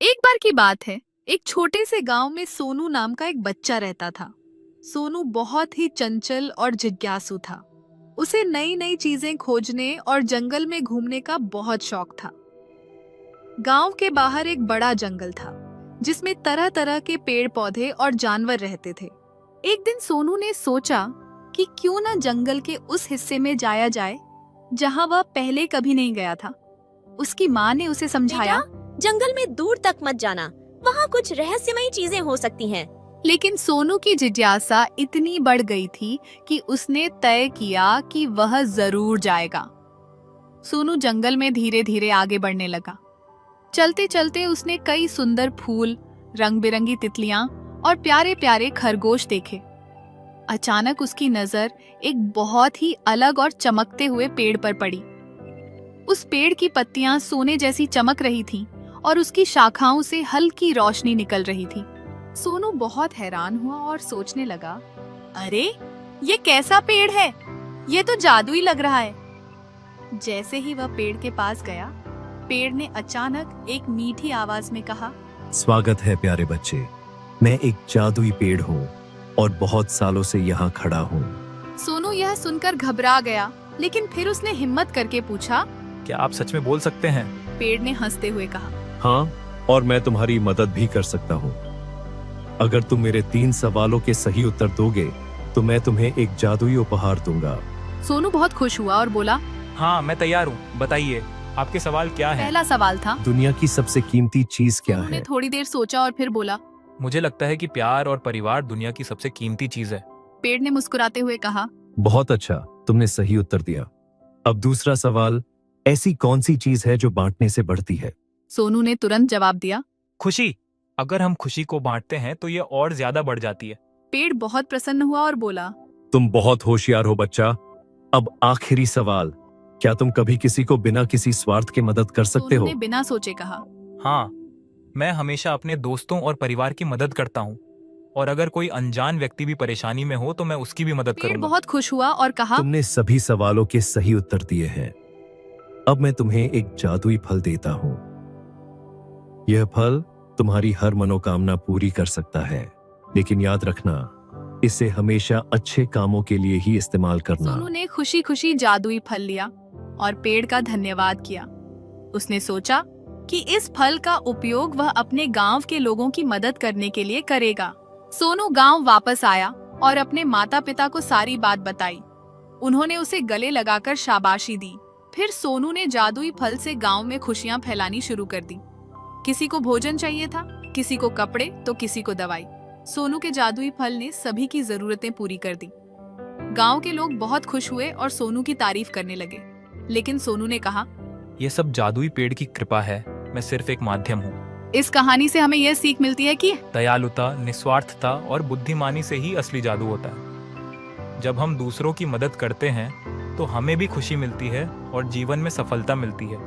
एक बार की बात है। एक छोटे से गांव में सोनू नाम का एक बच्चा रहता था। सोनू बहुत ही चंचल और जिज्ञासु था। उसे नई नई चीजें खोजने और जंगल में घूमने का बहुत शौक था। गांव के बाहर एक बड़ा जंगल था, जिसमें तरह तरह के पेड़ पौधे और जानवर रहते थे। एक दिन सोनू ने सोचा कि क्यों न जंगल के उस हिस्से में जाया जाए जहां वह पहले कभी नहीं गया था। उसकी माँ ने उसे समझाया, जंगल में दूर तक मत जाना, वहाँ कुछ रहस्यमयी चीजें हो सकती हैं। लेकिन सोनू की जिज्ञासा इतनी बढ़ गई थी कि उसने तय किया कि वह जरूर जाएगा। सोनू जंगल में धीरे धीरे आगे बढ़ने लगा। चलते चलते उसने कई सुंदर फूल, रंग बिरंगी तितलियां और प्यारे प्यारे खरगोश देखे। अचानक उसकी नजर एक बहुत ही अलग और चमकते हुए पेड़ पर पड़ी। उस पेड़ की पत्तियां सोने जैसी चमक रही थीं और उसकी शाखाओं से हल्की रोशनी निकल रही थी। सोनू बहुत हैरान हुआ और सोचने लगा, अरे ये कैसा पेड़ है? ये तो जादुई लग रहा है। जैसे ही वह पेड़ के पास गया, पेड़ ने अचानक एक मीठी आवाज में कहा, स्वागत है प्यारे बच्चे, मैं एक जादुई पेड़ हूँ और बहुत सालों से यहाँ खड़ा हूँ। सोनू यह सुनकर घबरा गया, लेकिन फिर उसने हिम्मत करके पूछा, क्या आप सच में बोल सकते हैं? पेड़ ने हंसते हुए कहा, हाँ, और मैं तुम्हारी मदद भी कर सकता हूँ। अगर तुम मेरे 3 सवालों के सही उत्तर दोगे तो मैं तुम्हें एक जादुई उपहार दूंगा। सोनू बहुत खुश हुआ और बोला, हाँ, मैं तैयार हूँ, बताइए आपके सवाल क्या है? पहला सवाल था। दुनिया की सबसे कीमती चीज क्या सोनू ने है? थोड़ी देर सोचा और फिर बोला। मुझे लगता है कि प्यार और परिवार दुनिया की सबसे कीमती चीज है। पेड़ ने मुस्कुराते हुए कहा, बहुत अच्छा, तुमने सही उत्तर दिया। अब दूसरा सवाल, ऐसी कौन सी चीज है जो बांटने से बढ़ती है? सोनू ने तुरंत जवाब दिया, खुशी। अगर हम खुशी को बांटते हैं तो ये और ज्यादा बढ़ जाती है। पेड़ बहुत प्रसन्न हुआ और बोला, तुम बहुत होशियार हो बच्चा। अब आखिरी सवाल, क्या तुम कभी किसी को बिना किसी स्वार्थ के मदद कर सकते सोनू हो? ने बिना सोचे कहा, हाँ, मैं हमेशा अपने दोस्तों और परिवार की मदद करता हूँ, और अगर कोई अनजान व्यक्ति भी परेशानी में हो तो मैं उसकी भी मदद पेड़ करूंगा। बहुत खुश हुआ और कहा, तुमने सभी सवालों के सही उत्तर दिए हैं। अब मैं तुम्हें एक जादुई फल देता हूँ। यह फल तुम्हारी हर मनोकामना पूरी कर सकता है, लेकिन याद रखना, इसे हमेशा अच्छे कामों के लिए ही इस्तेमाल करना। सोनू ने खुशी खुशी जादुई फल लिया और पेड़ का धन्यवाद किया। उसने सोचा कि इस फल का उपयोग वह अपने गांव के लोगों की मदद करने के लिए करेगा। सोनू गांव वापस आया और अपने माता पिता को सारी बात बताई। उन्होंने उसे गले लगाकर शाबाशी दी। फिर सोनू ने जादुई फल से गांव में खुशियां फैलानी शुरू कर दी। किसी को भोजन चाहिए था, किसी को कपड़े तो किसी को दवाई। सोनू के जादुई फल ने सभी की जरूरतें पूरी कर दी। गांव के लोग बहुत खुश हुए और सोनू की तारीफ करने लगे। लेकिन सोनू ने कहा, ये सब जादुई पेड़ की कृपा है, मैं सिर्फ एक माध्यम हूँ। इस कहानी से हमें यह सीख मिलती है कि दयालुता, निस्वार्थता और बुद्धिमानी से ही असली जादू होता है। जब हम दूसरों की मदद करते हैं तो हमें भी खुशी मिलती है और जीवन में सफलता मिलती है।